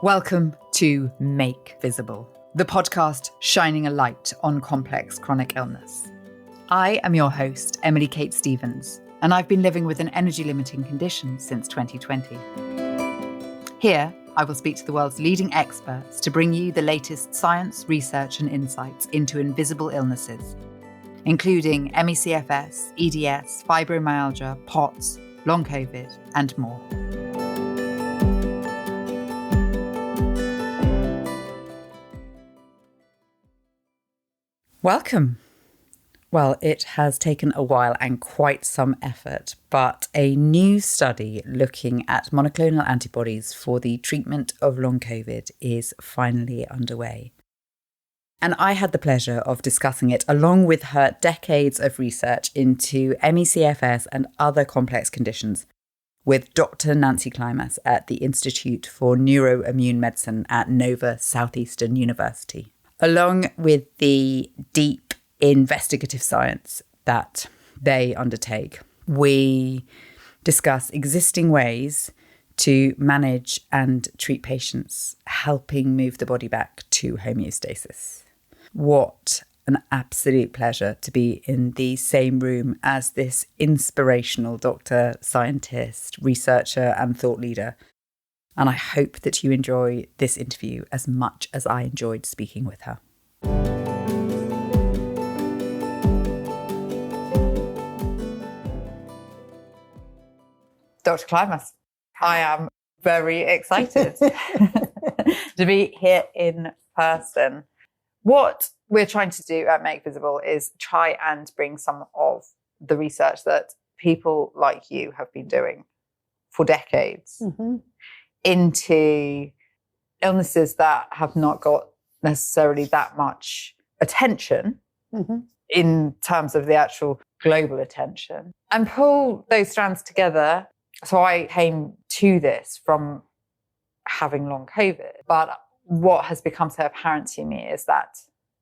Welcome to Make Visible, the podcast shining a light on complex chronic illness. I am your host, Emily Kate Stevens, and I've been living with an energy-limiting condition since 2020. Here, I will speak to the world's leading experts to bring you the latest science, research, and insights into invisible illnesses, including ME/CFS, EDS, fibromyalgia, POTS, long COVID, and more. Welcome. Well, it has taken a while and quite some effort, but a new study looking at monoclonal antibodies for the treatment of long COVID is finally underway. And I had the pleasure of discussing it along with her decades of research into ME/CFS and other complex conditions with Dr. Nancy Klimas at the Institute for Neuroimmune Medicine at Nova Southeastern University, along with the deep investigative science that they undertake. We discuss existing ways to manage and treat patients, helping move the body back to homeostasis. What an absolute pleasure to be in the same room as this inspirational doctor, scientist, researcher, and thought leader. And I hope that you enjoy this interview as much as I enjoyed speaking with her. Dr. Klimas, I am very excited to be here in person. What we're trying to do at Make Visible is try and bring some of the research that people like you have been doing for decades into illnesses that have not got necessarily that much attention in terms of the actual global attention, and pull those strands together. So I came to this from having long COVID, but what has become so apparent to me is that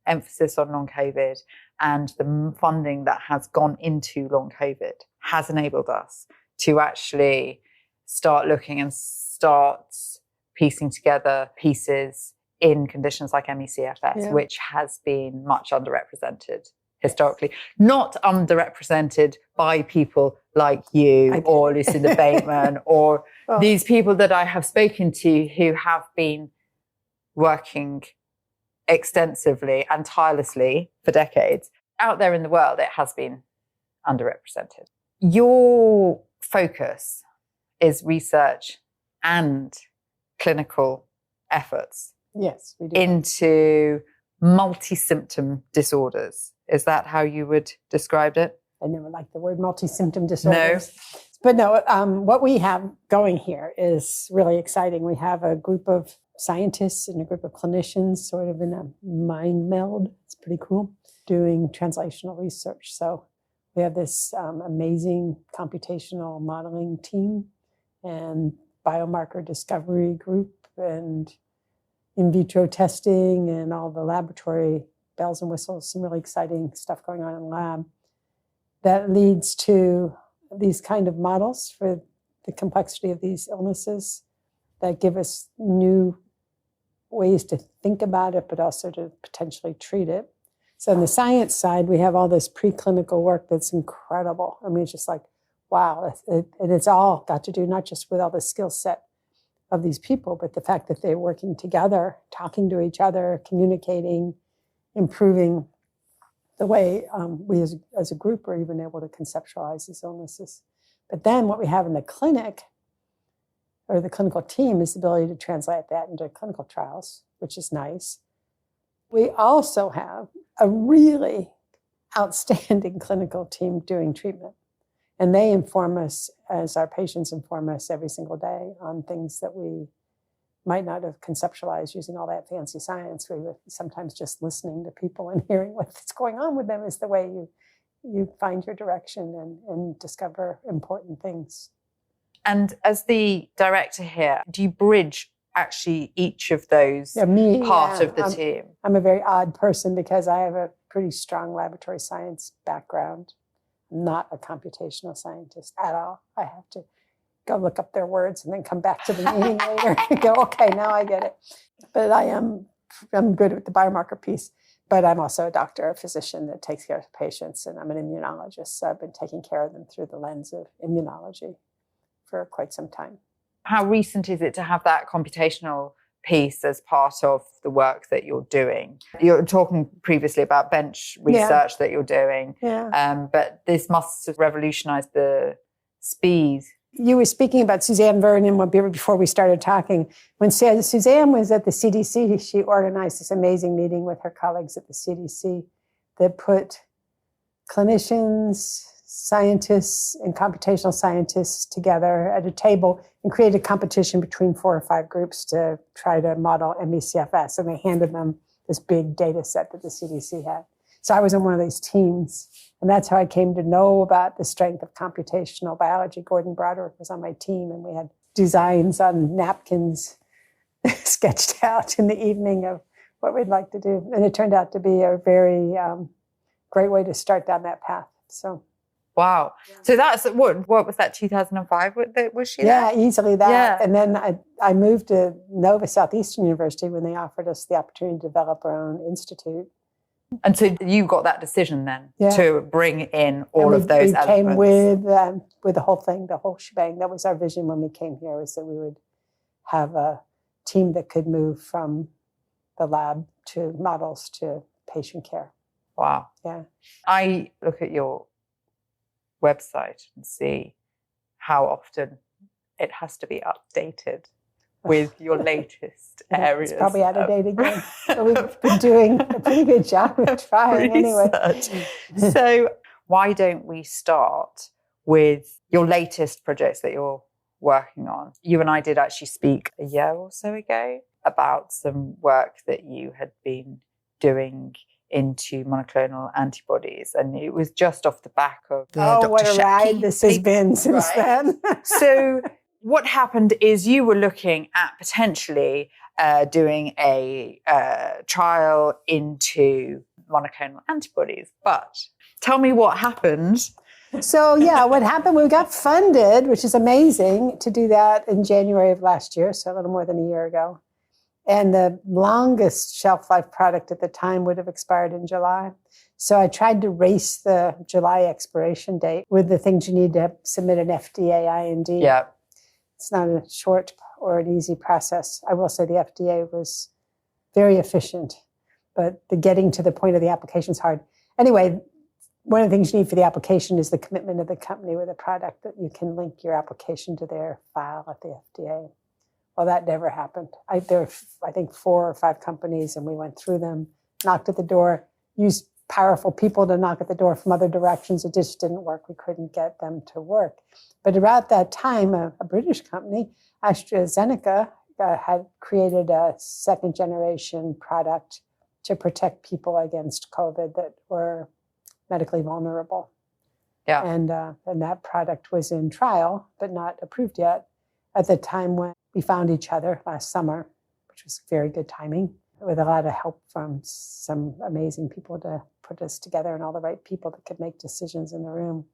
emphasis on long COVID and the funding that has gone into long COVID has enabled us to actually start looking and start piecing together pieces in conditions like ME/CFS, which has been much underrepresented historically. Not underrepresented by people like you or Lucinda Bateman or these people that I have spoken to who have been working extensively and tirelessly for decades. Out there in the world, it has been underrepresented. Your focus is research and clinical efforts. Yes, we do. Into multi-symptom disorders. Is that how you would describe it? I never liked the word multi-symptom disorders. No. But no, what we have going here is really exciting. We have a group of scientists and a group of clinicians sort of in a mind meld. It's pretty cool, doing translational research. So we have this amazing computational modeling team and biomarker discovery group and in vitro testing and all the laboratory bells and whistles, some really exciting stuff going on in the lab that leads to these kind of models for the complexity of these illnesses that give us new ways to think about it, but also to potentially treat it. So on the science side, we have all this preclinical work that's incredible. I mean, it's just like, wow. And it's all got to do not just with all the skill set of these people, but the fact that they're working together, talking to each other, communicating, improving the way we as a group are even able to conceptualize these illnesses. But then what we have in the clinic, or the clinical team, is the ability to translate that into clinical trials, which is nice. We also have a really outstanding clinical team doing treatment. And they inform us, as our patients inform us every single day, on things that we might not have conceptualized using all that fancy science. We were sometimes just listening to people and hearing what's going on with them is the way you find your direction and discover important things. And as the director here, do you bridge actually each of those part of the team? I'm a very odd person because I have a pretty strong laboratory science background. I'm not a computational scientist at all. I have to go look up their words and then come back to the meeting later and go, okay, now I get it. But I'm good with the biomarker piece. But I'm also a doctor, a physician that takes care of patients, and I'm an immunologist. So I've been taking care of them through the lens of immunology for quite some time. How recent is it to have that computational piece as part of the work that you're doing? You're talking previously about bench research that you're doing, but this must have revolutionized the speed. You were speaking about Suzanne Vernon before we started talking. When Suzanne was at the CDC, she organized this amazing meeting with her colleagues at the CDC that put clinicians, scientists, and computational scientists together at a table and created a competition between 4 or 5 groups to try to model ME/CFS. And they handed them this big data set that the CDC had. So I was on one of these teams. And that's how I came to know about the strength of computational biology. Gordon Broderick was on my team, and we had designs on napkins sketched out in the evening of what we'd like to do. And it turned out to be a very great way to start down that path. So, wow. Yeah. So that's, what was that, 2005? Was she there? Yeah, easily that. Yeah. And then I moved to Nova Southeastern University when they offered us the opportunity to develop our own institute. And so you got that decision then to bring in all of those elements. We came with the whole thing, the whole shebang. That was our vision when we came here, was that we would have a team that could move from the lab to models to patient care. Wow. Yeah. I look at your website and see how often it has to be updated with your latest areas. It's probably out of date again. But we've been doing a pretty good job of trying anyway. So why don't we start with your latest projects that you're working on? You and I did actually speak a year or so ago about some work that you had been doing into monoclonal antibodies, and it was just off the back of Dr. what a ride this has been since then. So what happened is you were looking at potentially doing a trial into monoclonal antibodies, but tell me what happened. So what happened, we got funded, which is amazing, to do that in January of last year, so a little more than a year ago. And the longest shelf life product at the time would have expired in July. So I tried to race the July expiration date with the things you need to submit an FDA IND. Yeah. It's not a short or an easy process. I will say the FDA was very efficient, but the getting to the point of the application is hard. Anyway, one of the things you need for the application is the commitment of the company with a product that you can link your application to their file at the FDA. Well, that never happened. There were, I think, 4 or 5 companies, and we went through them, knocked at the door, used powerful people to knock at the door from other directions. It just didn't work. We couldn't get them to work. But about that time, a British company, AstraZeneca, had created a second-generation product to protect people against COVID that were medically vulnerable. Yeah. And that product was in trial, but not approved yet, at the time when we found each other last summer, which was very good timing, with a lot of help from some amazing people to put us together and all the right people that could make decisions in the room.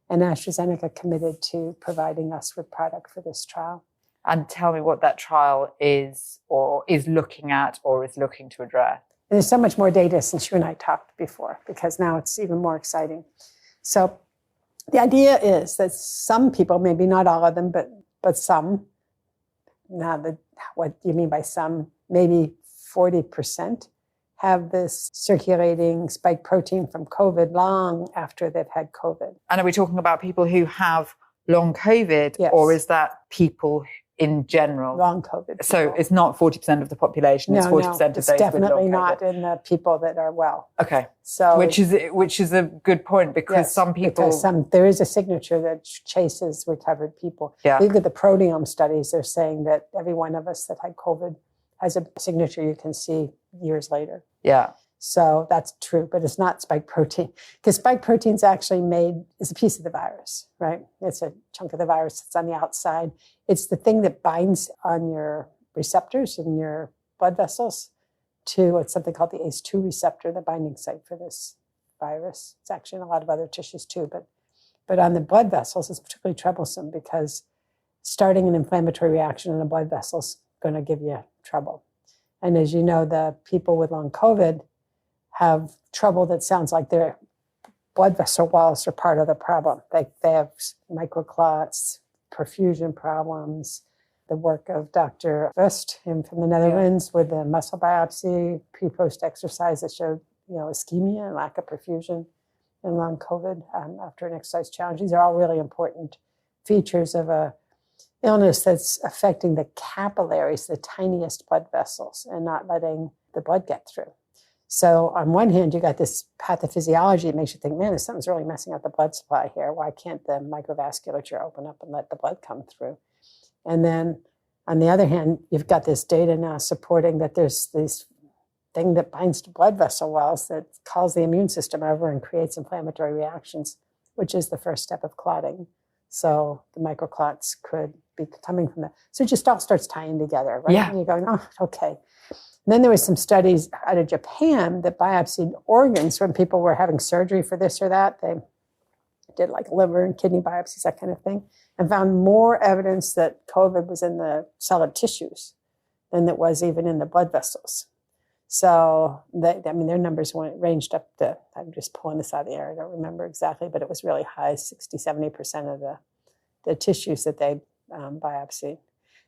And AstraZeneca committed to providing us with product for this trial. And tell me what that trial is, or is looking at, or is looking to address. And there's so much more data since you and I talked before, because now it's even more exciting. So the idea is that some people, maybe not all of them, but some, what do you mean by some? Maybe 40% have this circulating spike protein from COVID long after they've had COVID. And are we talking about people who have long COVID, yes, or is that people in general? Long COVID people. So it's not 40% of the population, it's 40% of those with long COVID. It's definitely not in the people that are well. Okay. So which is a good point, because some people... Because there is a signature that chases recovered people. Yeah. Look at the proteome studies. They're saying that every one of us that had COVID has a signature you can see years later. Yeah. So that's true, but it's not spike protein, because spike protein is actually is a piece of the virus, right? It's a chunk of the virus that's on the outside. It's the thing that binds on your receptors in your blood vessels to something called the ACE2 receptor, the binding site for this virus. It's actually in a lot of other tissues too, but on the blood vessels, it's particularly troublesome because starting an inflammatory reaction in a blood vessel is going to give you trouble. And as you know, the people with long COVID have trouble that sounds like their blood vessel walls are part of the problem. They have microclots, perfusion problems. The work of Dr. West, him from the Netherlands, with the muscle biopsy, pre-post exercise that showed, ischemia and lack of perfusion in long COVID after an exercise challenge. These are all really important features of a illness that's affecting the capillaries, the tiniest blood vessels, and not letting the blood get through. So on one hand, you got this pathophysiology that makes you think, man, something's really messing up the blood supply here. Why can't the microvasculature open up and let the blood come through? And then on the other hand, you've got this data now supporting that there's this thing that binds to blood vessel walls that calls the immune system over and creates inflammatory reactions, which is the first step of clotting. So the microclots could be coming from that. So it just all starts tying together, right? Yeah. And you're going, oh, okay. And then there was some studies out of Japan that biopsied organs when people were having surgery for this or that. They did like liver and kidney biopsies, that kind of thing, and found more evidence that COVID was in the solid tissues than it was even in the blood vessels. So their numbers ranged up to, I'm just pulling this out of the air, I don't remember exactly, but it was really high, 60, 70% of the tissues that they biopsied.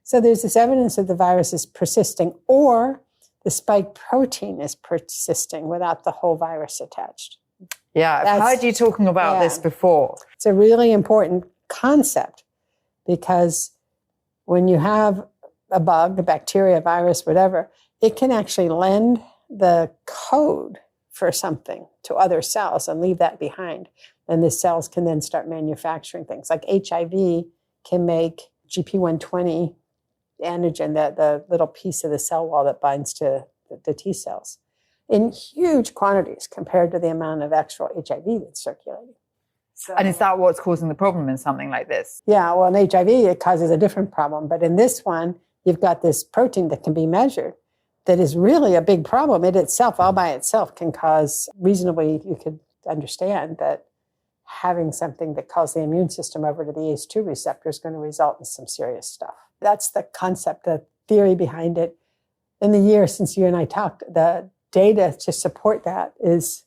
So there's this evidence that the virus is persisting, or the spike protein is persisting without the whole virus attached. Yeah, I've heard you talking about this before. It's a really important concept because when you have a bug, a bacteria, virus, whatever, it can actually lend the code for something to other cells and leave that behind. And the cells can then start manufacturing things. Like HIV can make GP120 antigen, the little piece of the cell wall that binds to the T cells, in huge quantities compared to the amount of actual HIV that's circulating. So, and is that what's causing the problem in something like this? Yeah, well, in HIV, it causes a different problem. But in this one, you've got this protein that can be measured that is really a big problem. It itself, all by itself, can cause, reasonably, you could understand that having something that calls the immune system over to the ACE2 receptor is going to result in some serious stuff. That's the concept, the theory behind it. In the year since you and I talked, the data to support that is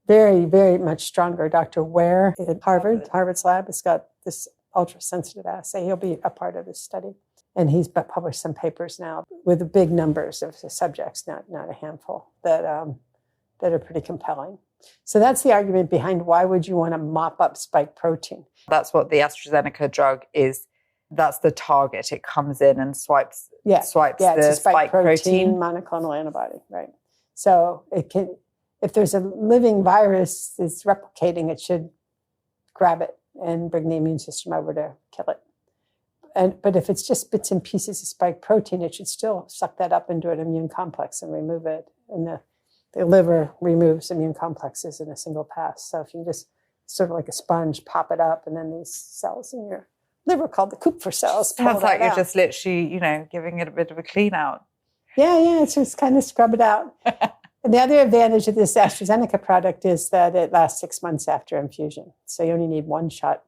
very, very much stronger. Dr. Ware at Harvard's lab has got this ultra-sensitive assay. He'll be a part of this study. And he's published some papers now with big numbers of subjects, not a handful, that are pretty compelling. So that's the argument behind why would you want to mop up spike protein? That's what the AstraZeneca drug is. That's the target. It comes in and swipes the spike protein. Monoclonal antibody, right? So it can, if there's a living virus that's replicating, it should grab it and bring the immune system over to kill it. But if it's just bits and pieces of spike protein, it should still suck that up into an immune complex and remove it. And the liver removes immune complexes in a single pass. So if you just sort of like a sponge, pop it up, and then these cells in your liver called the Kupffer cells. Sounds like you're just literally, giving it a bit of a clean out. Yeah, it's just kind of scrub it out. And the other advantage of this AstraZeneca product is that it lasts 6 months after infusion. So you only need one shot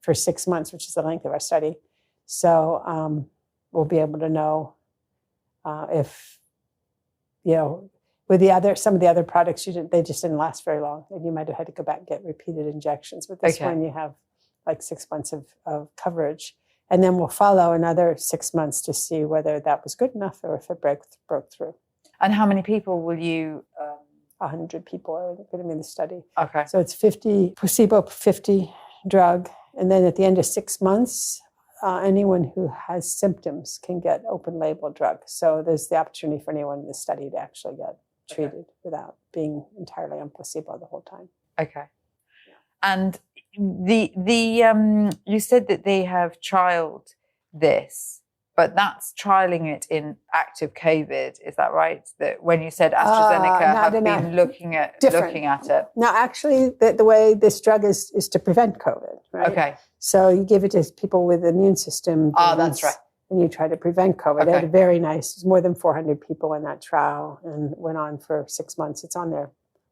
for 6 months, which is the length of our study. So we'll be able to know if, with some of the other products, they just didn't last very long. And you might have had to go back and get repeated injections. With this one, you have like 6 months of coverage. And then we'll follow another 6 months to see whether that was good enough or if it broke through. And how many people will you... 100 people are going to be in the study. Okay. So it's 50 placebo, 50 drug. And then at the end of 6 months, anyone who has symptoms can get open label drug. So there's the opportunity for anyone in the study to actually get treated without being entirely on placebo the whole time. Okay. And you said that they have trialed this, but that's trialing it in active COVID. Is that right? That when you said AstraZeneca have been looking at it. No, actually, the way this drug is to prevent COVID, right? Okay. So you give it to people with immune system. That's right. And you try to prevent COVID. Okay. They had very nice, more than 400 people in that trial and went on for 6 months. It's on their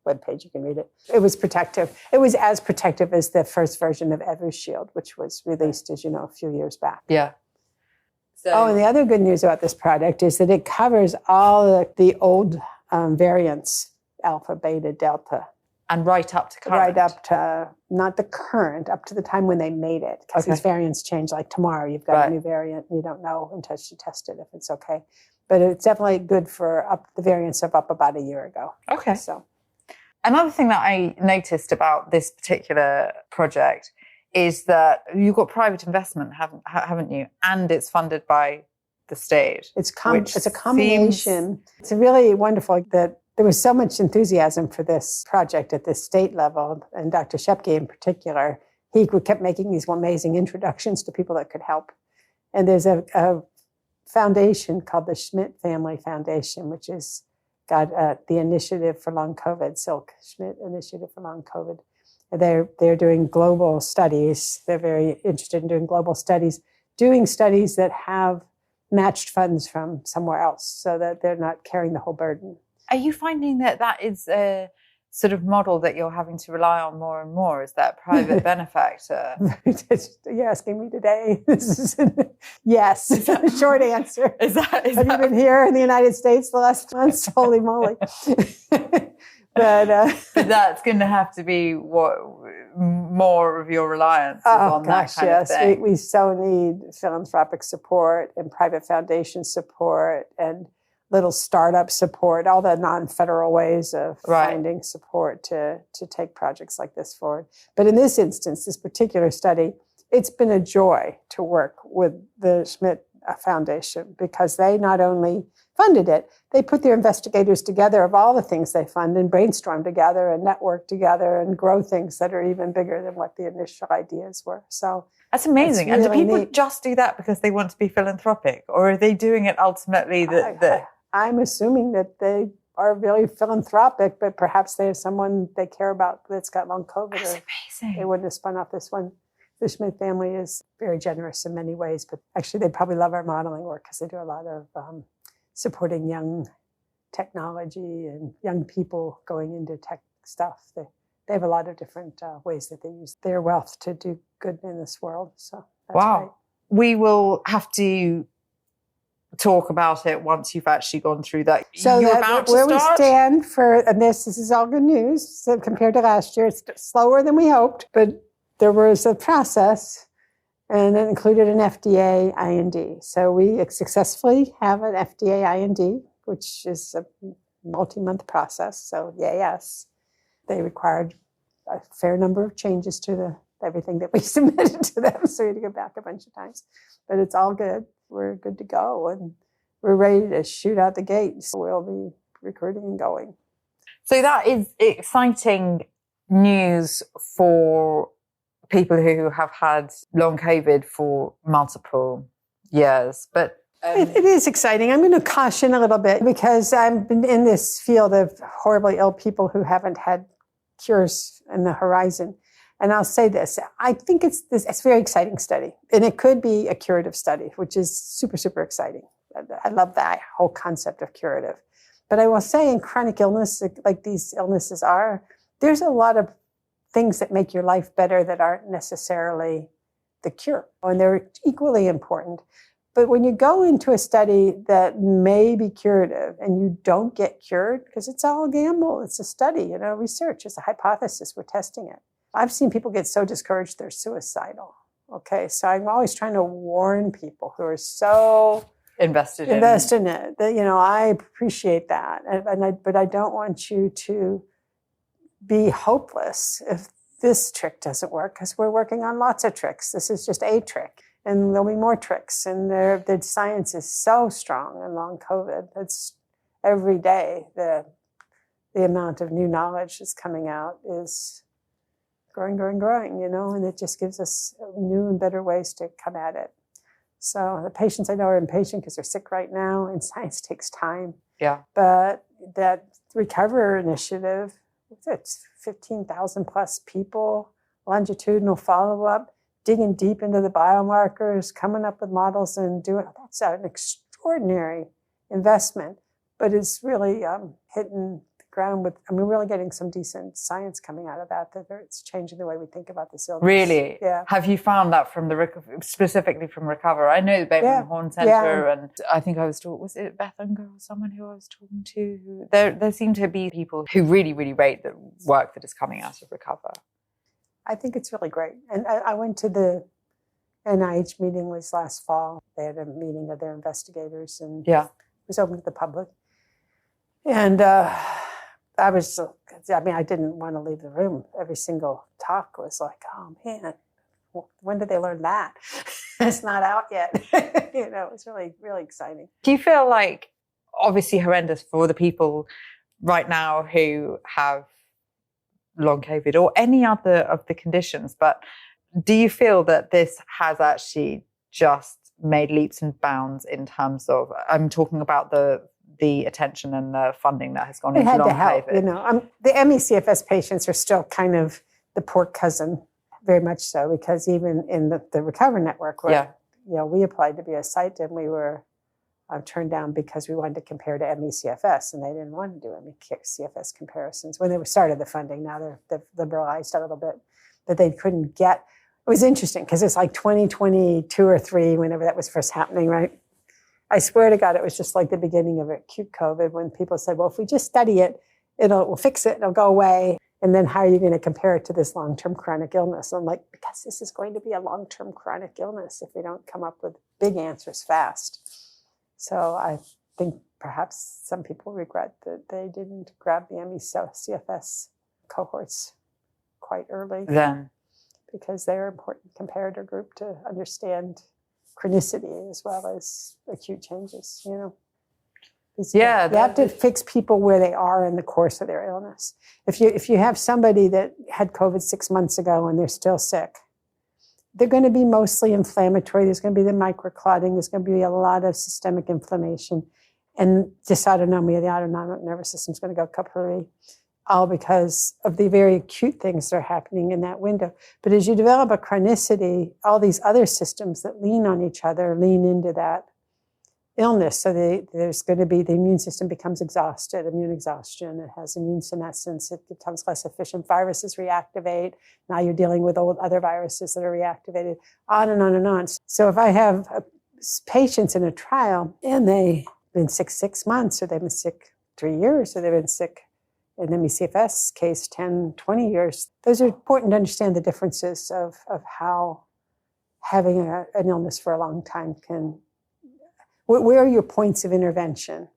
webpage. You can read it. It was protective. It was as protective as the first version of Evishield, which was released, as you know, a few years back. Yeah. So, and the other good news about this product is that it covers all the old variants, alpha, beta, delta. And right up to current? Right up to, not the current, up to the time when they made it. Because these variants change. Like tomorrow, you've got a new variant. You don't know until you test it if it's okay. But it's definitely good for the variants of up about a year ago. Okay. So, another thing that I noticed about this particular project is that you've got private investment, haven't you? And it's funded by the state. It's a combination. It's really wonderful that there was so much enthusiasm for this project at the state level, and Dr. Shepke in particular. He kept making these amazing introductions to people that could help. And there's a foundation called the Schmidt Family Foundation, which has got the Initiative for Long COVID, Silk Schmidt Initiative for Long COVID. They're doing global studies. They're very interested in doing global studies, doing studies that have matched funds from somewhere else so that they're not carrying the whole burden. Are you finding that is a sort of model that you're having to rely on more and more? Is that private benefactor? You're asking me today. Yes, the short answer. Have you been here in the United States the last months? Holy moly. But that's going to have to be what more of your reliance is on that kind of thing. We so need philanthropic support and private foundation support and little startup support, all the non-federal ways of finding support to take projects like this forward. But in this instance, this particular study, it's been a joy to work with the Schmidt Foundation because they not only funded it, they put their investigators together of all the things they fund and brainstorm together and network together and grow things that are even bigger than what the initial ideas were. So that's amazing. Really and do people neat. Just do that because they want to be philanthropic, or are they doing it ultimately I'm assuming that they are really philanthropic, but perhaps they have someone they care about that's got long COVID. That's amazing. They wouldn't have spun off this one. The Schmidt family is very generous in many ways, but actually they probably love our modeling work because they do a lot of supporting young technology and young people going into tech stuff. They have a lot of different ways that they use their wealth to do good in this world. So that's great. We will have to talk about it once you've actually gone through that. So where we stand for, and this is all good news. So compared to last year, it's slower than we hoped, but there was a process and it included an FDA IND. So we successfully have an FDA IND, which is a multi-month process. So yes, they required a fair number of changes to everything that we submitted to them. So we had to go back a bunch of times, but it's all good. We're good to go and we're ready to shoot out the gate. So we'll be recruiting and going. So that is exciting news for people who have had long COVID for multiple years. But it is exciting. I'm going to caution a little bit because I've been in this field of horribly ill people who haven't had cures in the horizon. And I'll say this, I think it's a very exciting study. And it could be a curative study, which is super, super exciting. I love that whole concept of curative. But I will say in chronic illness, like these illnesses are, there's a lot of things that make your life better that aren't necessarily the cure. And they're equally important. But when you go into a study that may be curative and you don't get cured, because it's all a gamble, it's a study, research, it's a hypothesis, we're testing it. I've seen people get so discouraged they're suicidal. Okay, so I'm always trying to warn people who are so invested in it that, I appreciate that. But I don't want you to be hopeless if this trick doesn't work, because we're working on lots of tricks. This is just a trick. And there'll be more tricks. And the science is so strong in long COVID. It's every day the amount of new knowledge that's coming out is growing, and it just gives us new and better ways to come at it. So the patients I know are impatient because they're sick right now, and science takes time. Yeah. But that Recover initiative, it's 15,000 plus people, longitudinal follow-up, digging deep into the biomarkers, coming up with models and doing, that's an extraordinary investment, but it's really hitting ground with, we're really getting some decent science coming out of that it's changing the way we think about this illness. Really? Yeah. Have you found that from specifically from Recover? I know the Bateman Horne Centre, and I think I was talking, was it Beth Unger or someone who I was talking to? There seem to be people who really, really rate the work that is coming out of Recover. I think it's really great. And I went to the NIH meeting was last fall. They had a meeting of their investigators, and it was open to the public. And I didn't want to leave the room. Every single talk was like, oh man, when did they learn that? It's not out yet. It was really, really exciting. Do you feel like, obviously horrendous for the people right now who have long COVID or any other of the conditions, but do you feel that this has actually just made leaps and bounds in terms of, I'm talking about the attention and the funding that has gone into long COVID? The ME/CFS patients are still kind of the poor cousin, very much so, because even in the Recover Network, where we applied to be a site and we were turned down because we wanted to compare to ME/CFS, and they didn't want to do ME/CFS comparisons when they started the funding. Now they've liberalized a little bit, but they couldn't get. It was interesting because it's like 2022 or 3, whenever that was first happening, right? I swear to God, it was just like the beginning of acute COVID when people said, well, if we just study it, we'll fix it, it'll go away. And then how are you going to compare it to this long-term chronic illness? I'm like, because this is going to be a long-term chronic illness if we don't come up with big answers fast. So I think perhaps some people regret that they didn't grab the ME/CFS cohorts quite early. Then. Because they're an important comparator group to understand chronicity as well as acute changes, You have to fix people where they are in the course of their illness. If you have somebody that had COVID 6 months ago and they're still sick, they're going to be mostly inflammatory. There's going to be the microclotting. There's going to be a lot of systemic inflammation. And dysautonomia, the autonomic nervous system, is going to go kaput, all because of the very acute things that are happening in that window. But as you develop a chronicity, all these other systems that lean on each other lean into that illness. So there's going to be, the immune system becomes exhausted, immune exhaustion. It has immune senescence. It becomes less efficient. Viruses reactivate. Now you're dealing with old other viruses that are reactivated, on and on and on. So if I have patients in a trial and they've been sick 6 months, or they've been sick 3 years, or they've been sick, in the ME/CFS case, 10, 20 years, those are important to understand the differences of how having an illness for a long time can. Where are your points of intervention?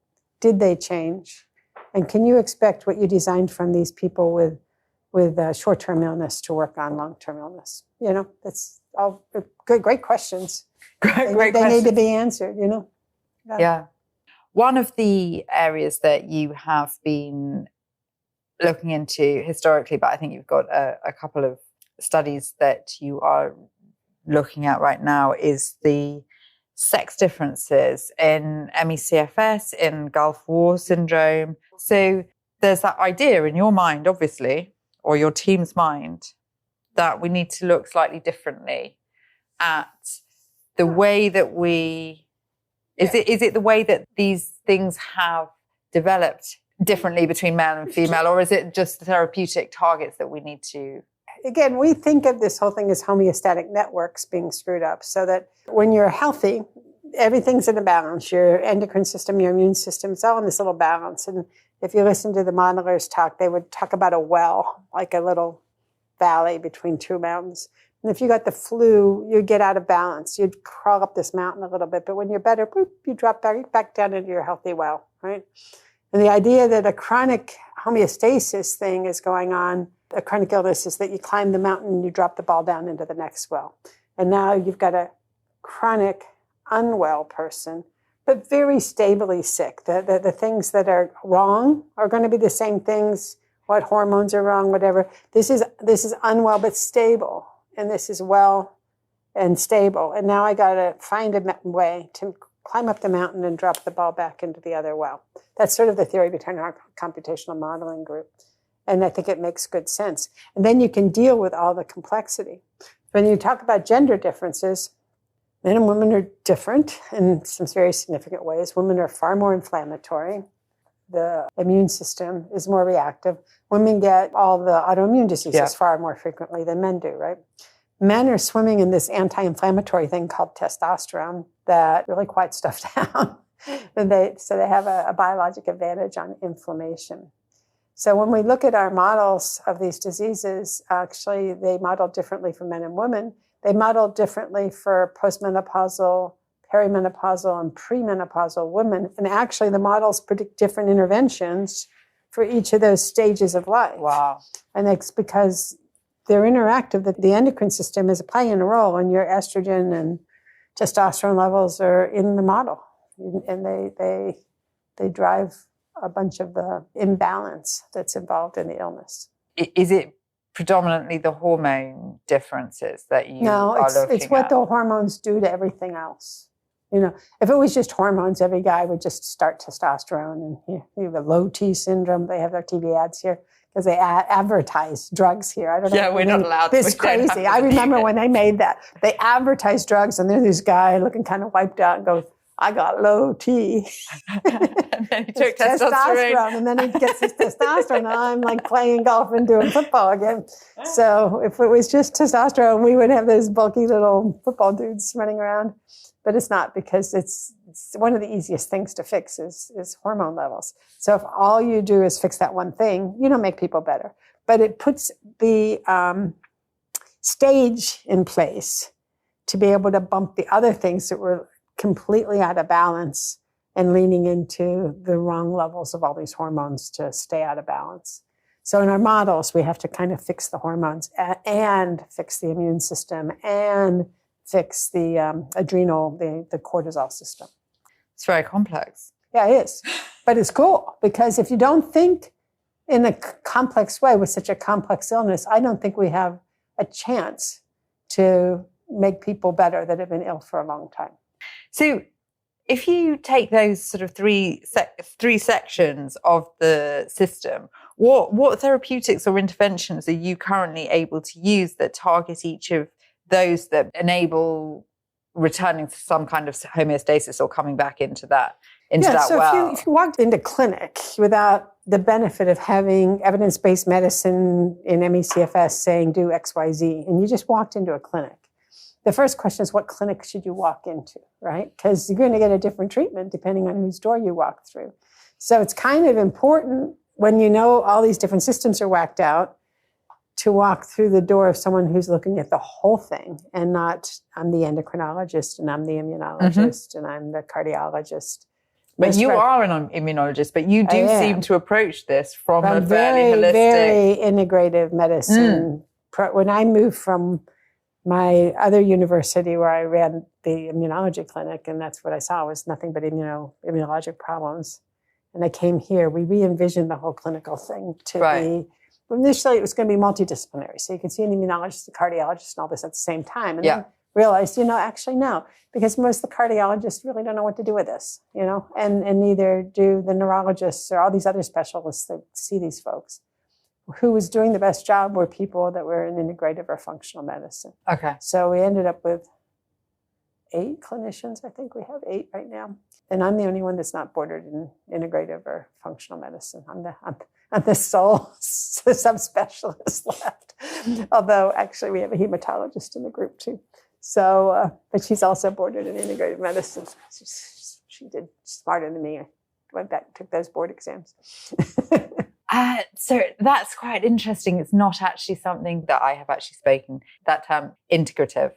Did they change? And can you expect what you designed from these people with short-term illness to work on long-term illness? That's all great questions. Great they need to be answered, Yeah. One of the areas that you have been looking into historically, but I think you've got a couple of studies that you are looking at right now, is the sex differences in ME/CFS, in Gulf War syndrome. So there's that idea in your mind, obviously, or your team's mind, that we need to look slightly differently at the way that is it the way that these things have developed differently between male and female, or is it just the therapeutic targets that we need to? Again, we think of this whole thing as homeostatic networks being screwed up, so that when you're healthy, everything's in a balance. Your endocrine system, your immune system, it's all in this little balance. And if you listen to the modelers talk, they would talk about a well, like a little valley between two mountains. And if you got the flu, you'd get out of balance. You'd crawl up this mountain a little bit, but when you're better, boop, you drop back down into your healthy well, right? And the idea that a chronic homeostasis thing is going on, a chronic illness, is that you climb the mountain and you drop the ball down into the next well. And now you've got a chronic unwell person, but very stably sick. The things that are wrong are going to be the same things. What hormones are wrong, whatever. This is unwell but stable, and this is well and stable. And now I got to find a way to climb up the mountain and drop the ball back into the other well. That's sort of the theory behind our computational modeling group. And I think it makes good sense. And then you can deal with all the complexity. When you talk about gender differences, men and women are different in some very significant ways. Women are far more inflammatory. the immune system is more reactive. Women get all the autoimmune diseases far more frequently than men do, right? Men are swimming in this anti-inflammatory thing called testosterone that really quiets stuff down. So they have a biologic advantage on inflammation. So when we look at our models of these diseases, actually they model differently for men and women. They model differently for postmenopausal, perimenopausal, and premenopausal women. And actually the models predict different interventions for each of those stages of life. Wow. And it's because they're interactive, that the endocrine system is playing a role, and your estrogen and testosterone levels are in the model. And they drive a bunch of the imbalance that's involved in the illness. Is it predominantly the hormone differences that you are looking at? No, it's what the hormones do to everything else. You know, if it was just hormones, every guy would just start testosterone. And you have a low T syndrome. They have their TV ads here because they advertise drugs here. I don't know. Yeah, we're not allowed. This crazy. I remember when they made that. They advertised drugs, and there's this guy looking kind of wiped out and goes, I got low T. And then he took testosterone. And then he gets his testosterone. And I'm like playing golf and doing football again. So if it was just testosterone, we would have those bulky little football dudes running around. But it's not, because it's one of the easiest things to fix is hormone levels. So if all you do is fix that one thing, you don't make people better. But it puts the stage in place to be able to bump the other things that were completely out of balance and leaning into the wrong levels of all these hormones to stay out of balance. So in our models, we have to kind of fix the hormones and fix the immune system and fix the adrenal, the cortisol system. It's very complex. Yeah, it is. But it's cool, because if you don't think in a complex way with such a complex illness, I don't think we have a chance to make people better that have been ill for a long time. So if you take those sort of three sections of the system, what therapeutics or interventions are you currently able to use that target each of those that enable returning to some kind of homeostasis or coming back into that well? If you walked into clinic without the benefit of having evidence-based medicine in MECFS saying do X, Y, Z, and you just walked into a clinic, the first question is, what clinic should you walk into, right? Because you're going to get a different treatment depending on whose door you walk through. So it's kind of important, when you know all these different systems are whacked out, to walk through the door of someone who's looking at the whole thing, and not, I'm the endocrinologist and I'm the immunologist and I'm the cardiologist. But you are an immunologist, but you do seem to approach this from a fairly holistic... very integrative medicine. When I moved from my other university where I ran the immunology clinic, and that's what I saw was nothing but immunologic problems. And I came here, we re-envisioned the whole clinical thing to be... Initially, it was going to be multidisciplinary. So you could see an immunologist, a cardiologist, and all this at the same time. And then realized, actually no, because most of the cardiologists really don't know what to do with this, and neither do the neurologists or all these other specialists that see these folks. Who was doing the best job were people that were in integrative or functional medicine. Okay. So we ended up with 8 clinicians. I think we have 8 right now. And I'm the only one that's not bordered in integrative or functional medicine. I'm the sole subspecialist left. Although actually we have a hematologist in the group too. So, but she's also bordered in integrative medicine. She did smarter than me. I went back and took those board exams. So that's quite interesting. It's not actually something that I have actually spoken, that term integrative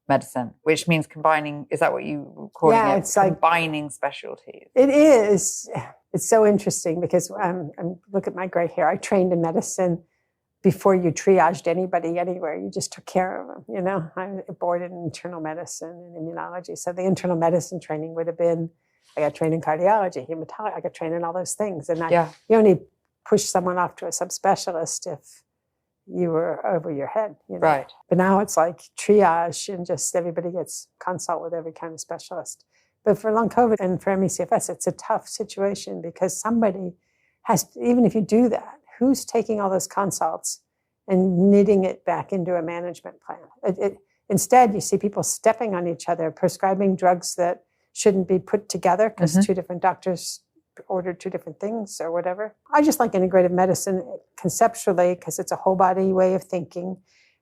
medicine, which means combining, is that what you were calling it? It's combining like, specialties. It is. It's so interesting because look at my gray hair. I trained in medicine before you triaged anybody anywhere. You just took care of them, I boarded in internal medicine and immunology. So the internal medicine training would have been, I got trained in cardiology, hematology, I got trained in all those things. And you only push someone off to a subspecialist if you were over your head, Right. But now it's like triage and just everybody gets consult with every kind of specialist. But for long COVID and for MECFS, it's a tough situation because somebody has, even if you do that, who's taking all those consults and knitting it back into a management plan? Instead, you see people stepping on each other, prescribing drugs that shouldn't be put together because 2 different doctors ordered two different things or whatever. I just like integrative medicine conceptually because it's a whole body way of thinking.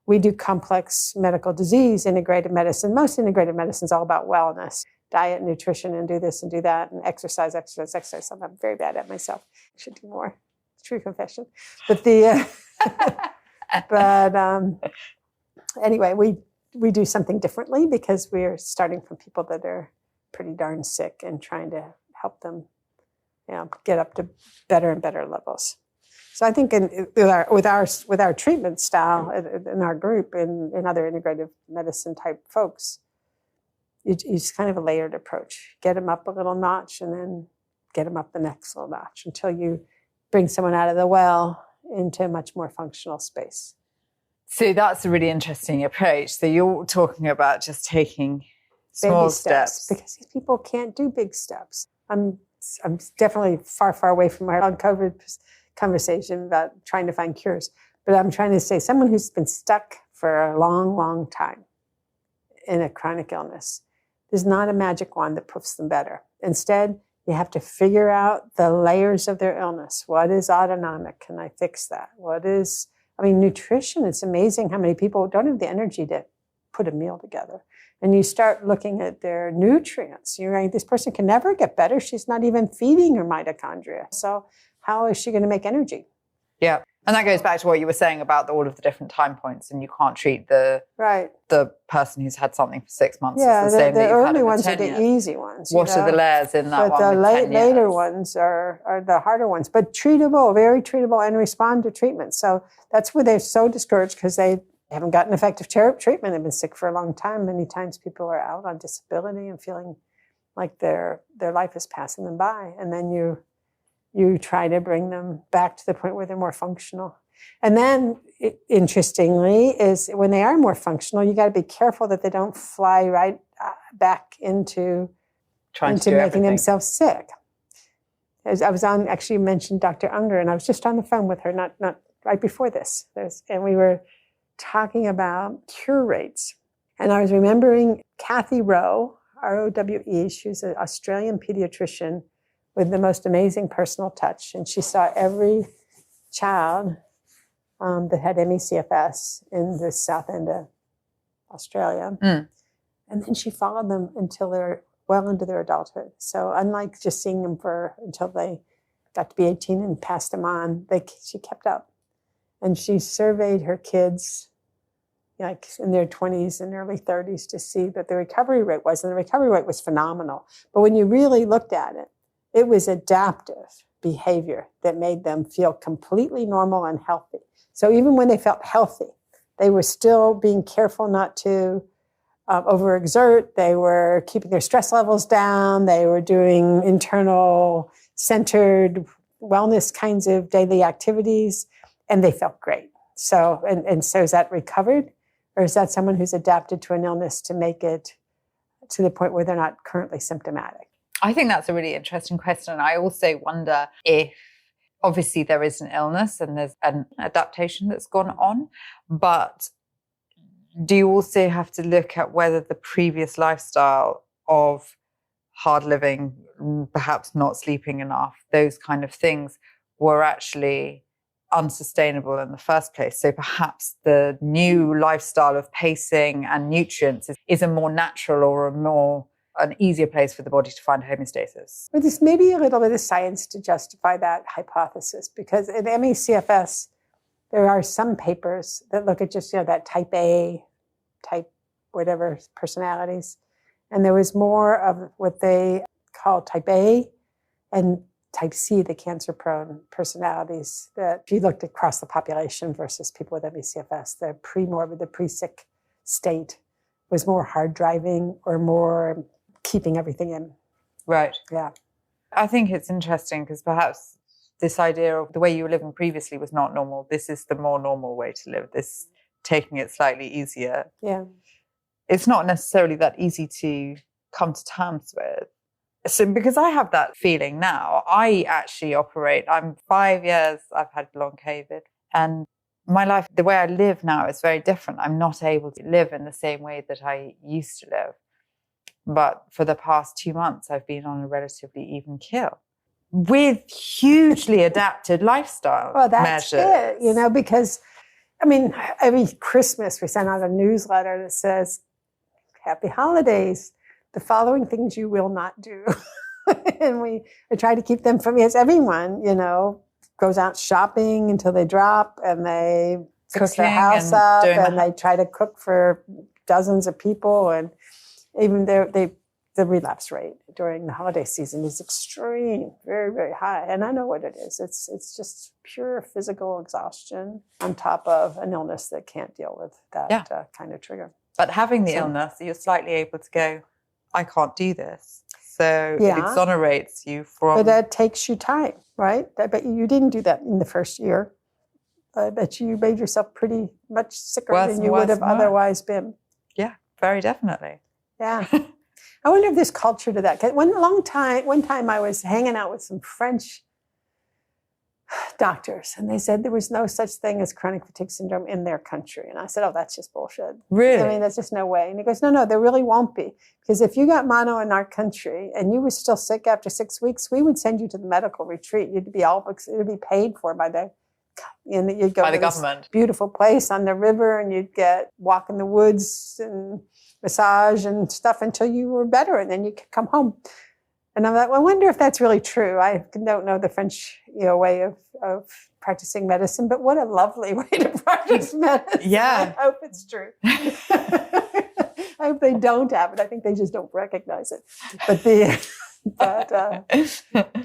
We do complex medical disease integrative medicine. Most integrative medicine is all about wellness, diet, nutrition, and do this and do that, and exercise. Something I'm very bad at myself. I should do more. True confession. But anyway, we do something differently because we're starting from people that are pretty darn sick and trying to help them, get up to better and better levels. So I think with our treatment style in our group and in other integrative medicine type folks, it's kind of a layered approach. Get them up a little notch and then get them up the next little notch until you bring someone out of the well into a much more functional space. So that's a really interesting approach. So you're talking about just taking small steps. Because these people can't do big steps. I'm definitely far, far away from our COVID conversation about trying to find cures. But I'm trying to say someone who's been stuck for a long, long time in a chronic illness, there's not a magic wand that poofs them better. Instead, you have to figure out the layers of their illness. What is autonomic? Can I fix that? Nutrition, it's amazing how many people don't have the energy to put a meal together. And you start looking at their nutrients. You're right, this person can never get better. She's not even feeding her mitochondria. So how is she going to make energy? Yeah. And that goes back to what you were saying about all of the different time points, and you can't treat the person who's had something for 6 months. Yeah, the same the early ones 10 are the years. easy ones. What are the layers in that one? But the with 10 years? later ones are the harder ones, but treatable, very treatable, and respond to treatment. So that's where they're so discouraged because they haven't gotten effective treatment. They've been sick for a long time. Many times people are out on disability and feeling like their life is passing them by. And then you try to bring them back to the point where they're more functional. And then, interestingly, is when they are more functional, you got to be careful that they don't fly right back into making everything. themselves sick. As I was on, actually you mentioned Dr. Unger, and I was just on the phone with her, not right before this. And we were talking about cure rates. And I was remembering Kathy Rowe, R-O-W-E. She was an Australian pediatrician with the most amazing personal touch. And she saw every child that had ME/CFS in the south end of Australia. And then she followed them until they're well into their adulthood. So unlike just seeing them until they got to be 18 and passed them on, she kept up. And she surveyed her kids like in their 20s and early 30s to see what the recovery rate was. And the recovery rate was phenomenal. But when you really looked at it, it was adaptive behavior that made them feel completely normal and healthy. So even when they felt healthy, they were still being careful not to overexert. They were keeping their stress levels down. They were doing internal centered wellness kinds of daily activities, and they felt great. So, and so is that recovered? Or is that someone who's adapted to an illness to make it to the point where they're not currently symptomatic? I think that's a really interesting question. And I also wonder if, obviously, there is an illness and there's an adaptation that's gone on, but do you also have to look at whether the previous lifestyle of hard living, perhaps not sleeping enough, those kind of things were actually unsustainable in the first place? So perhaps the new lifestyle of pacing and nutrients is a more natural or an easier place for the body to find homeostasis. But there's maybe a little bit of science to justify that hypothesis, because in ME/CFS, there are some papers that look at just, that type A, type whatever personalities. And there was more of what they call type A and type C, the cancer-prone personalities, that if you looked across the population versus people with ME/CFS, the pre-morbid, the pre-sick state was more hard driving or more keeping everything in. Right. Yeah. I think it's interesting because perhaps this idea of the way you were living previously was not normal. This is the more normal way to live, this taking it slightly easier. Yeah. It's not necessarily that easy to come to terms with. So because I have that feeling now, I actually I'm 5 years, I've had long COVID, and my life, the way I live now is very different. I'm not able to live in the same way that I used to live. But for the past 2 months, I've been on a relatively even keel. with hugely adapted lifestyle Well, that's measures. it, because, every Christmas we send out a newsletter that says, Happy Holidays, the following things you will not do. And we try to keep them from, everyone, goes out shopping until they drop, and they fix their house up, and they try to cook for dozens of people. And even the relapse rate during the holiday season is extreme, very, very high. And I know what it is. It's just pure physical exhaustion on top of an illness that can't deal with that kind of trigger. But having the illness, you're slightly able to go, I can't do this. So it exonerates you from... But that takes you time, right? I bet you didn't do that in the first year. I bet you made yourself pretty much sicker than you would have otherwise been. Yeah, very definitely. Yeah. I wonder if there's culture to that. One time I was hanging out with some French doctors, and they said there was no such thing as chronic fatigue syndrome in their country. And I said, oh, that's just bullshit. Really? There's just no way. And he goes, no, there really won't be. Because if you got mono in our country and you were still sick after 6 weeks, we would send you to the medical retreat. It would be paid for by the you'd go by the to government. This beautiful place on the river, and you'd walk in the woods and massage and stuff until you were better, and then you could come home. And I'm like, well, I wonder if that's really true. I don't know the French, way of practicing medicine, but what a lovely way to practice medicine. Yeah. I hope it's true. I hope they don't have it. I think they just don't recognize it. But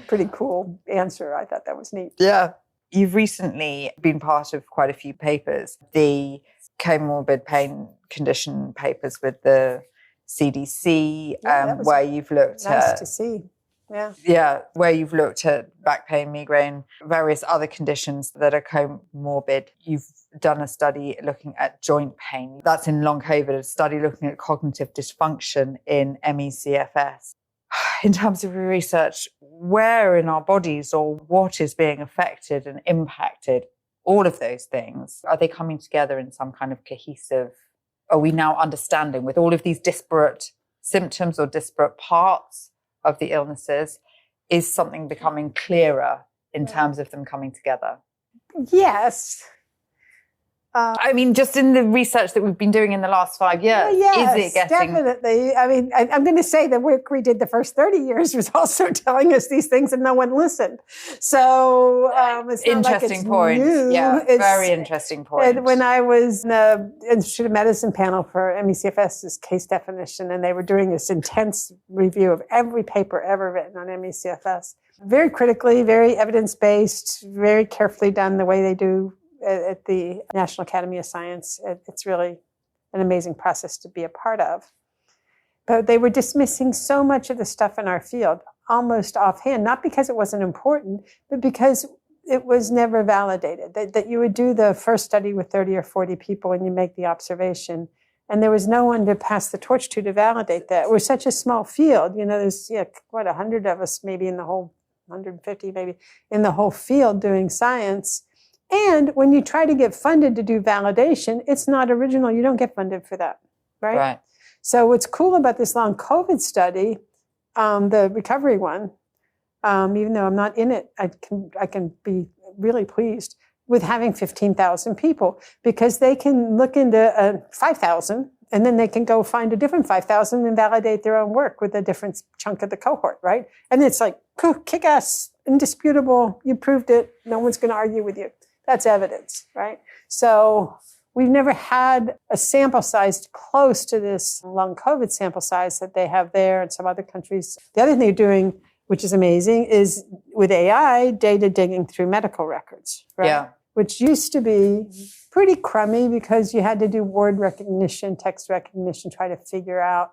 pretty cool answer. I thought that was neat. Yeah. You've recently been part of quite a few papers, the comorbid pain condition papers with the CDC, where you've looked at... Nice to see. Yeah. Yeah, where you've looked at back pain, migraine, various other conditions that are comorbid. You've done a study looking at joint pain. That's in long COVID, a study looking at cognitive dysfunction in ME/CFS. In terms of your research, where in our bodies or what is being affected and impacted, all of those things, are they coming together in some kind of cohesive... Are we now understanding with all of these disparate symptoms or disparate parts of the illnesses? Is something becoming clearer in terms of them coming together? Yes. Just in the research that we've been doing in the last 5 years, yes, is it getting... Definitely. I'm going to say the work we did the first 30 years was also telling us these things and no one listened. So it's not interesting like it's point. new. Yeah, very interesting point. When I was in the Institute of Medicine panel for ME/CFS's case definition, and they were doing this intense review of every paper ever written on ME/CFS, very critically, very evidence-based, very carefully done the way they do at the National Academy of Science. It's really an amazing process to be a part of. But they were dismissing so much of the stuff in our field, almost offhand, not because it wasn't important, but because it was never validated. That you would do the first study with 30 or 40 people and you make the observation, and there was no one to pass the torch to validate that. We're such a small field. There's 100 of us, maybe in the whole 150, maybe in the whole field doing science. And when you try to get funded to do validation, it's not original. You don't get funded for that, right? Right. So what's cool about this long COVID study, the recovery one, even though I'm not in it, I can be really pleased with having 15,000 people, because they can look into 5,000 and then they can go find a different 5,000 and validate their own work with a different chunk of the cohort, right? And it's like, cool, kick-ass, indisputable, you proved it, no one's going to argue with you. That's evidence, right? So we've never had a sample size close to this long COVID sample size that they have there in some other countries. The other thing they're doing, which is amazing, is with AI, data digging through medical records, right? Yeah. Which used to be pretty crummy because you had to do word recognition, text recognition, try to figure out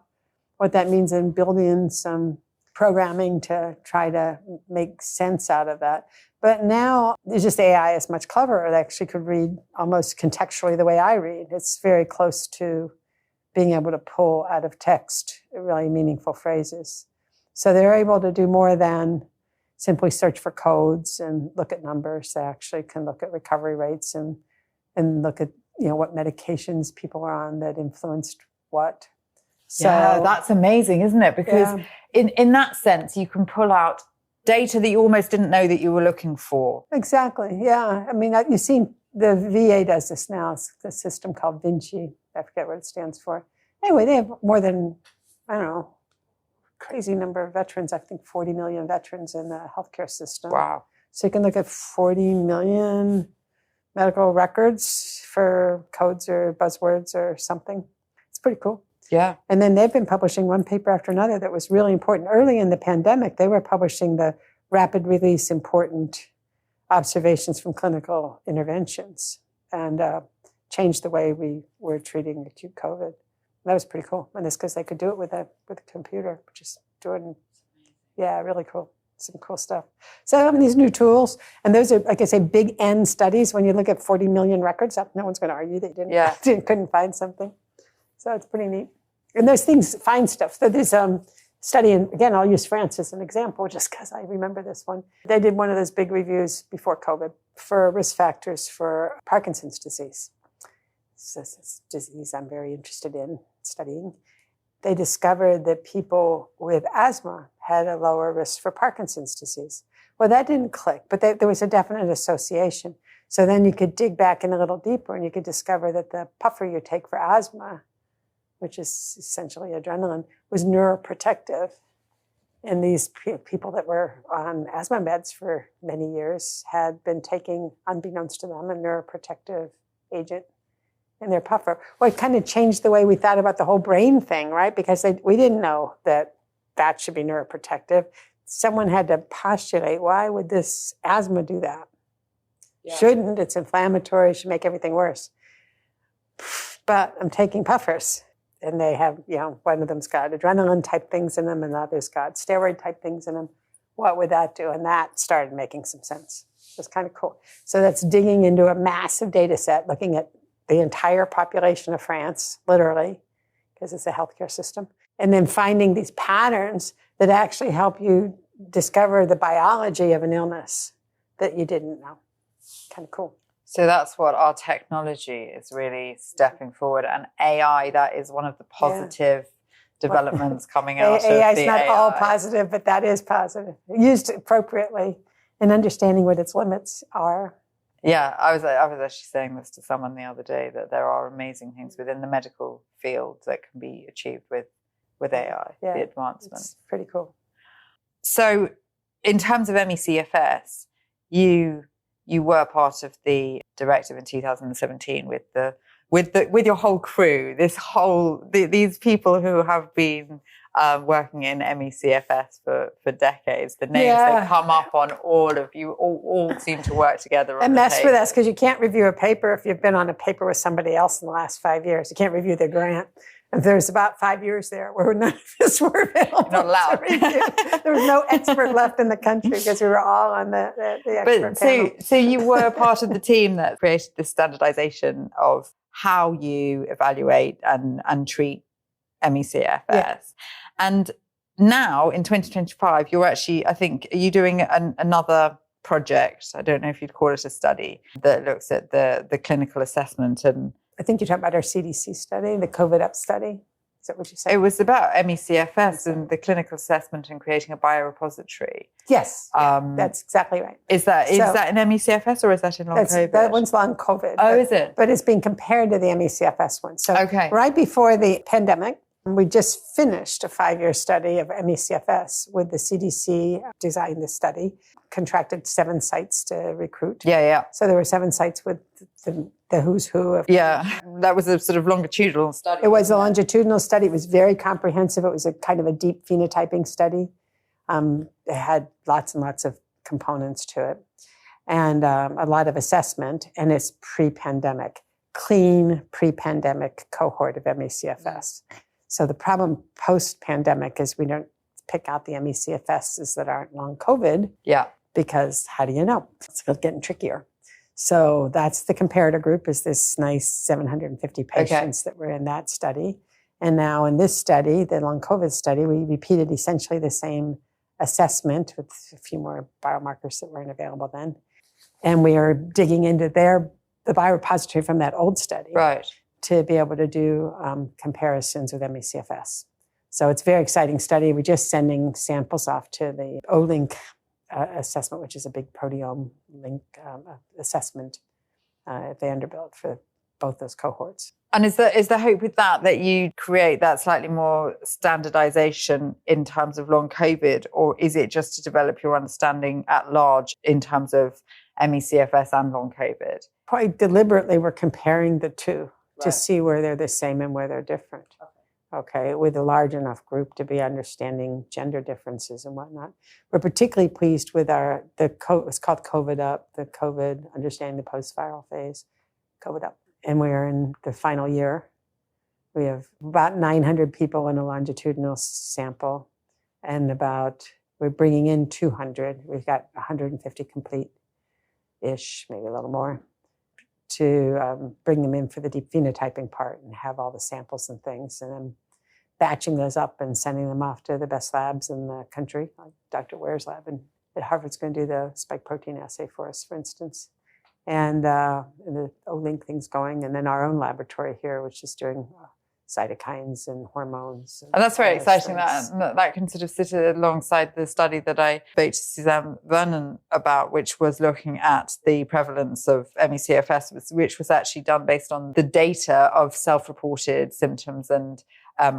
what that means and build in some programming to try to make sense out of that. But now it's just AI is much cleverer. It actually could read almost contextually the way I read. It's very close to being able to pull out of text really meaningful phrases. So they're able to do more than simply search for codes and look at numbers. They actually can look at recovery rates and look at what medications people are on that influenced what. So yeah, that's amazing, isn't it? Because in that sense, you can pull out data that you almost didn't know that you were looking for. Exactly. Yeah. I mean, you've seen the VA does this now. It's a system called Vinci. I forget what it stands for. Anyway, they have more than, I don't know, crazy number of veterans. I think 40 million veterans in the healthcare system. Wow. So you can look at 40 million medical records for codes or buzzwords or something. It's pretty cool. Yeah. And then they've been publishing one paper after another that was really important. Early in the pandemic, they were publishing the rapid release important observations from clinical interventions and changed the way we were treating acute COVID. That was pretty cool. And it's because they could do it with a computer, just doing, really cool. Some cool stuff. So having these new tools, and those are, like I say, big N studies. When you look at 40 million records, no one's going to argue they couldn't find something. So it's pretty neat. And those things find stuff. So there's study, and again, I'll use France as an example just because I remember this one. They did one of those big reviews before COVID for risk factors for Parkinson's disease. So it's a disease I'm very interested in studying. They discovered that people with asthma had a lower risk for Parkinson's disease. Well, that didn't click, but there was a definite association. So then you could dig back in a little deeper and you could discover that the puffer you take for asthma, which is essentially adrenaline, was neuroprotective. And these people that were on asthma meds for many years had been taking, unbeknownst to them, a neuroprotective agent in their puffer. Well, it kind of changed the way we thought about the whole brain thing, right? Because we didn't know that should be neuroprotective. Someone had to postulate, why would this asthma do that? Yeah. Shouldn't, it's inflammatory, should make everything worse. But I'm taking puffers. And they have, one of them's got adrenaline type things in them and the other's got steroid type things in them. What would that do? And that started making some sense. It was kind of cool. So that's digging into a massive data set, looking at the entire population of France, literally, because it's a healthcare system. And then finding these patterns that actually help you discover the biology of an illness that you didn't know. Kind of cool. So that's what our technology is really stepping forward. And AI, that is one of the positive developments coming out of the AI. AI is not all positive, but that is positive. Used appropriately and understanding what its limits are. Yeah, I was actually saying this to someone the other day, that there are amazing things within the medical field that can be achieved with AI, the advancement. It's pretty cool. So in terms of MECFS, you were part of the directive in 2017 with your whole crew, these people who have been working in MECFS for decades. The names that come up on all of you all seem to work together. And mess with us because you can't review a paper if you've been on a paper with somebody else in the last 5 years. You can't review their grant. And there's about 5 years there where none of us were available. Not allowed. To review. There was no expert left in the country because we were all on the expert panel. So you were part of the team that created the standardization of how you evaluate and treat MECFS. Yeah. And now in 2025, you're actually, I think, are you doing another project? I don't know if you'd call it a study that looks at the clinical assessment. And I think you're talking about our CDC study, the COVID up study. Is that what you said? It was about MECFS and the clinical assessment and creating a biorepository. Yes, that's exactly right. Is that in MECFS or is that in long COVID? That one's long COVID. Is it? But it's being compared to the MECFS one. So right before the pandemic, we just finished a 5-year study of MECFS with the CDC designed the study, contracted 7 sites to recruit. Yeah. So there were 7 sites with the who's who of. Yeah, that was a sort of longitudinal study. It was a longitudinal study. It was very comprehensive. It was a kind of a deep phenotyping study. It had lots and lots of components to it and a lot of assessment. And it's pre-pandemic, clean pre-pandemic cohort of MECFS. So the problem post-pandemic is we don't pick out the MECFSs that aren't long COVID. Yeah. Because how do you know? It's getting trickier. So that's the comparator group, is this nice 750 patients that were in that study. And now in this study, the long COVID study, we repeated essentially the same assessment with a few more biomarkers that weren't available then. And we are digging into the biorepository from that old study. Right. To be able to do comparisons with MECFS. So it's a very exciting study. We're just sending samples off to the Olink assessment, which is a big proteome link assessment at Vanderbilt for both those cohorts. And is the hope with that you create that slightly more standardization in terms of long COVID, or is it just to develop your understanding at large in terms of ME/CFS and long COVID? Quite deliberately, we're comparing the two to see where they're the same and where they're different. Okay, with a large enough group to be understanding gender differences and whatnot. We're particularly pleased with it's called COVID Up, the COVID Understanding the Post-Viral Phase, COVID Up. And we're in the final year. We have about 900 people in a longitudinal sample, and we're bringing in 200. We've got 150 complete-ish, maybe a little more, to bring them in for the deep phenotyping part and have all the samples and things, and then batching those up and sending them off to the best labs in the country, like Dr. Ware's lab at Harvard's going to do the spike protein assay for us, for instance. And the O-Link thing's going, and then our own laboratory here, which is doing cytokines and hormones. And that's very exciting. That can sort of sit alongside the study that I spoke to Suzanne Vernon about, which was looking at the prevalence of ME/CFS, which was actually done based on the data of self-reported symptoms and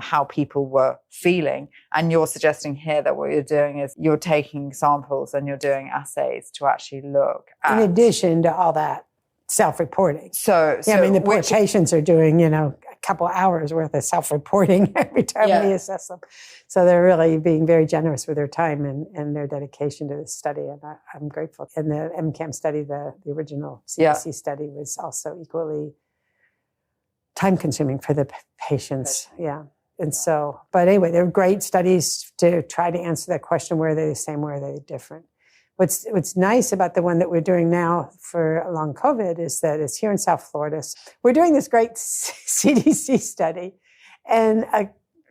how people were feeling. And you're suggesting here that what you're doing is you're taking samples and you're doing assays to actually look at... In addition to all that self-reporting. So I mean, the poor patients are doing, a couple hours worth of self-reporting every time we assess them. So they're really being very generous with their time and their dedication to this study. And I'm grateful. And the MCAM study, the original CDC study, was also equally time-consuming for the patients. Yeah. And so, but anyway, they're great studies to try to answer that question, where are they the same, where are they different? What's nice about the one that we're doing now for long COVID is that it's here in South Florida. We're doing this great CDC study and an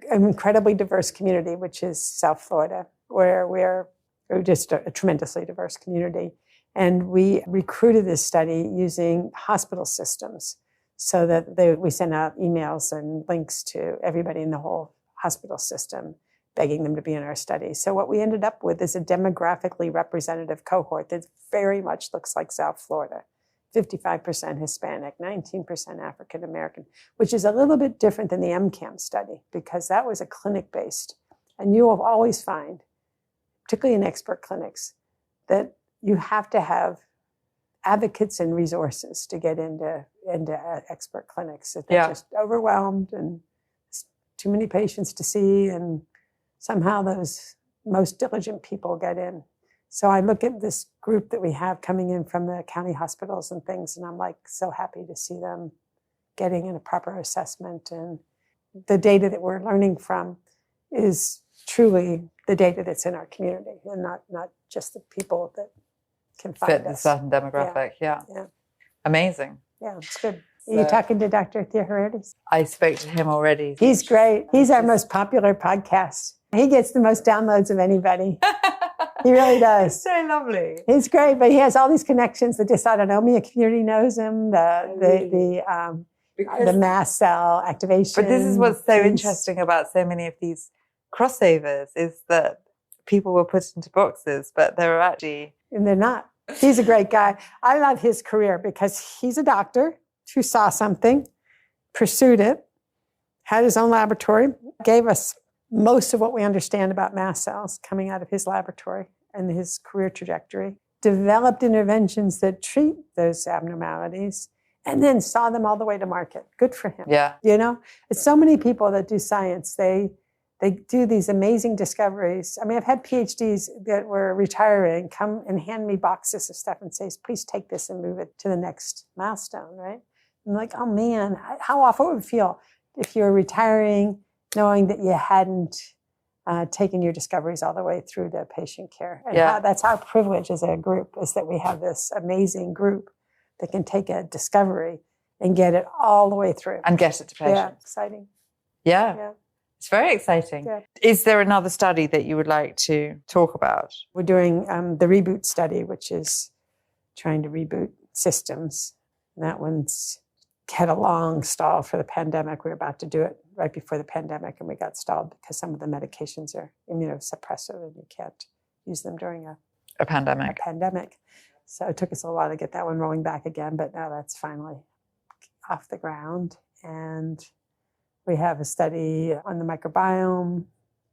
incredibly diverse community, which is South Florida, where we're just a tremendously diverse community. And we recruited this study using hospital systems so that we send out emails and links to everybody in the whole hospital system, begging them to be in our study. So what we ended up with is a demographically representative cohort that very much looks like South Florida. 55% Hispanic, 19% African American, which is a little bit different than the MCAM study because that was a clinic-based. And you will always find, particularly in expert clinics, that you have to have advocates and resources to get into expert clinics. That they're just overwhelmed and too many patients to see, and somehow those most diligent people get in. So I look at this group that we have coming in from the county hospitals and things, and I'm like so happy to see them getting in a proper assessment. And the data that we're learning from is truly the data that's in our community, and not just the people that can find fit a certain demographic. Yeah. Amazing. Yeah, it's good. Are you talking to Dr. Theoharides? I spoke to him already. He's great. He's our most popular podcast. He gets the most downloads of anybody. He really does. It's so lovely. He's great, but he has all these connections. The dysautonomia community knows him. The mast cell activation. But this is what's so interesting about so many of these crossovers is that people were put into boxes, but they're actually... And they're not. He's a great guy. I love his career because he's a doctor who saw something, pursued it, had his own laboratory, gave us most of what we understand about mast cells coming out of his laboratory and his career trajectory, developed interventions that treat those abnormalities, and then saw them all the way to market. Good for him. Yeah. It's so many people that do science. They do these amazing discoveries. I mean, I've had PhDs that were retiring come and hand me boxes of stuff and say, please take this and move it to the next milestone, right? I'm like, oh man, how awful it would feel if you were retiring knowing that you hadn't taken your discoveries all the way through to patient care. And that's our privilege as a group, is that we have this amazing group that can take a discovery and get it all the way through. And get it to patients. Yeah, exciting. Yeah. It's very exciting. Yeah. Is there another study that you would like to talk about? We're doing the reboot study, which is trying to reboot systems. And that one's had a long stall for the pandemic. We were about to do it right before the pandemic, and we got stalled because some of the medications are immunosuppressive and you can't use them during a a pandemic. So it took us a little while to get that one rolling back again, but now that's finally off the ground. And we have a study on the microbiome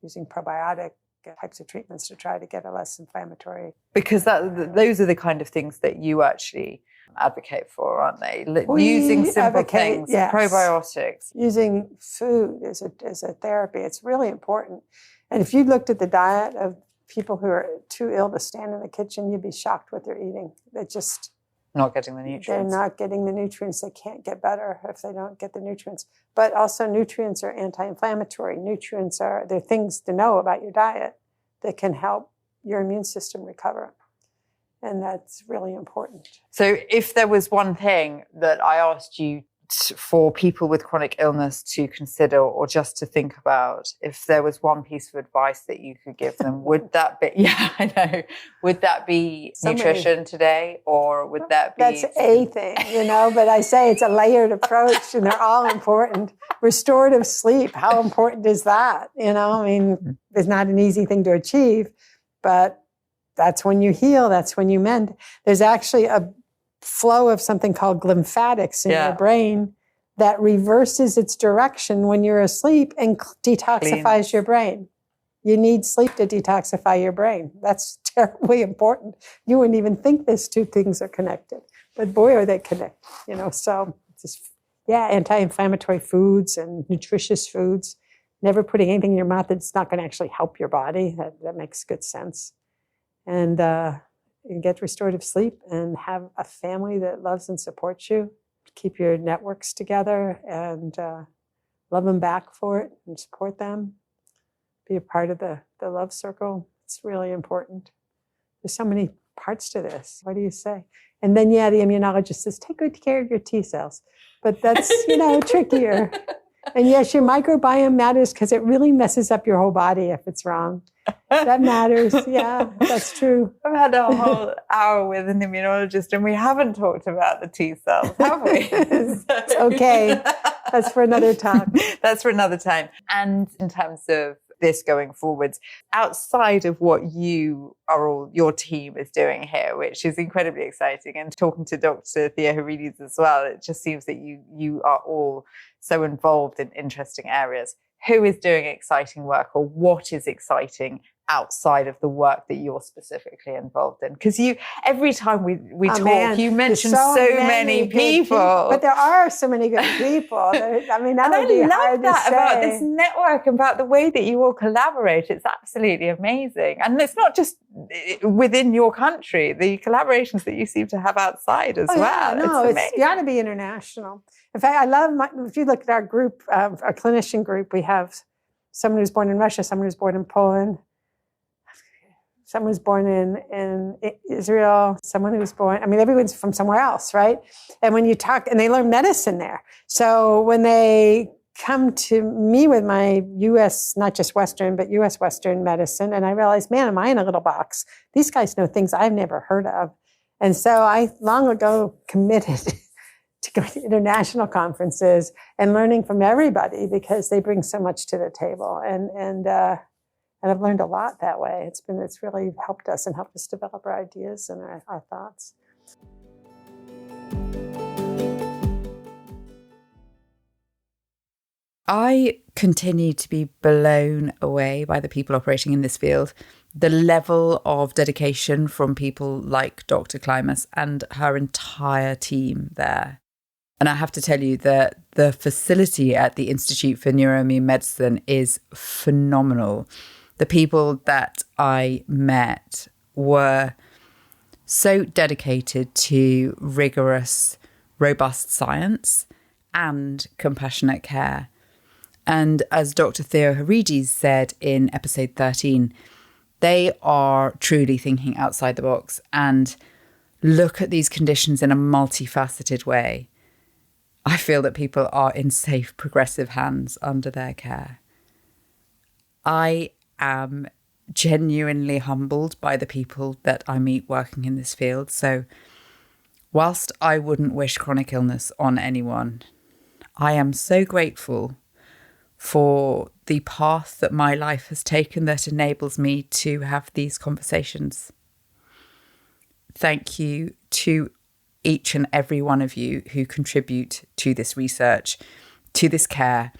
using probiotic types of treatments to try to get a less inflammatory. Because those are the kind of things that you actually advocate for, aren't they? Using simple things, yes. Probiotics. Using food as a therapy. It's really important. And if you looked at the diet of people who are too ill to stand in the kitchen, you'd be shocked what they're eating. They're just not getting the nutrients. They're not getting the nutrients. They can't get better if they don't get the nutrients. But also nutrients are anti-inflammatory. They're things to know about your diet that can help your immune system recover. And that's really important. So if there was one thing that I asked you for people with chronic illness to consider or just to think about, if there was one piece of advice that you could give them, would that be, would that be nutrition today, or would that be... That's a thing, but I say it's a layered approach and they're all important. Restorative sleep, how important is that? It's not an easy thing to achieve, but that's when you heal, that's when you mend. There's actually a flow of something called lymphatics in your brain that reverses its direction when you're asleep and detoxifies your brain. You need sleep to detoxify your brain. That's terribly important. You wouldn't even think these two things are connected, but boy, are they connected, So anti-inflammatory foods and nutritious foods, never putting anything in your mouth that's not going to actually help your body. That makes good sense. And you get restorative sleep and have a family that loves and supports you. Keep your networks together and love them back for it and support them. Be a part of the love circle. It's really important. There's so many parts to this. What do you say? And then, the immunologist says, take good care of your T cells. But that's, trickier. And yes, your microbiome matters because it really messes up your whole body if it's wrong. That matters. Yeah, that's true. I've had a whole hour with an immunologist and we haven't talked about the T cells, have we? Okay. That's for another time. That's for another time. And in terms of this going forwards, outside of what your team is doing here, which is incredibly exciting, and talking to Dr. Thea Harides as well, it just seems that you are all so involved in interesting areas. Who is doing exciting work, or what is exciting outside of the work that you're specifically involved in? Because every time we talk, you mention so many people. But there are so many good people. That would be hard to say. About this network, about the way that you all collaborate. It's absolutely amazing. And it's not just within your country, the collaborations that you seem to have outside as well. Yeah, no, it's got to be international. In fact, I love if you look at our group, our clinician group, we have someone who's born in Russia, someone who's born in Poland, someone who's born in Israel, someone who's born, everyone's from somewhere else, right? And when you talk, and they learn medicine there. So when they come to me with my U.S., not just Western, but U.S. Western medicine, and I realize, man, am I in a little box? These guys know things I've never heard of. And so I long ago committed to going to international conferences and learning from everybody because they bring so much to the table. And I've learned a lot that way. It's really helped us and helped us develop our ideas and our thoughts. I continue to be blown away by the people operating in this field. The level of dedication from people like Dr. Klimas and her entire team there. And I have to tell you that the facility at the Institute for Neuroimmune Medicine is phenomenal. The people that I met were so dedicated to rigorous, robust science and compassionate care. And as Dr. Thea Harides said in episode 13, they are truly thinking outside the box and look at these conditions in a multifaceted way. I feel that people are in safe, progressive hands under their care. I am genuinely humbled by the people that I meet working in this field. So whilst I wouldn't wish chronic illness on anyone, I am so grateful for the path that my life has taken that enables me to have these conversations. thank you to each and every one of you who contribute to this research, to this care,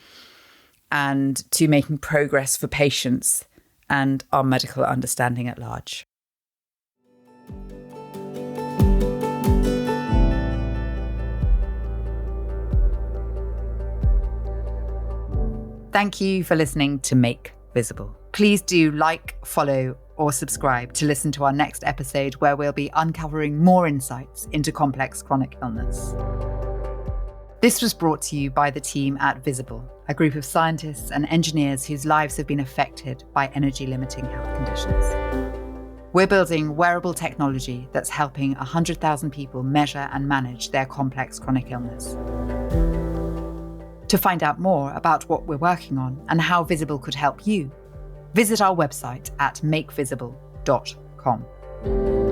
and to making progress for patients and our medical understanding at large. Thank you for listening to Make Visible. Please do like, follow, or subscribe to listen to our next episode, where we'll be uncovering more insights into complex chronic illness. This was brought to you by the team at Visible, a group of scientists and engineers whose lives have been affected by energy-limiting health conditions. We're building wearable technology that's helping 100,000 people measure and manage their complex chronic illness. To find out more about what we're working on and how Visible could help you, visit our website at makevisible.com.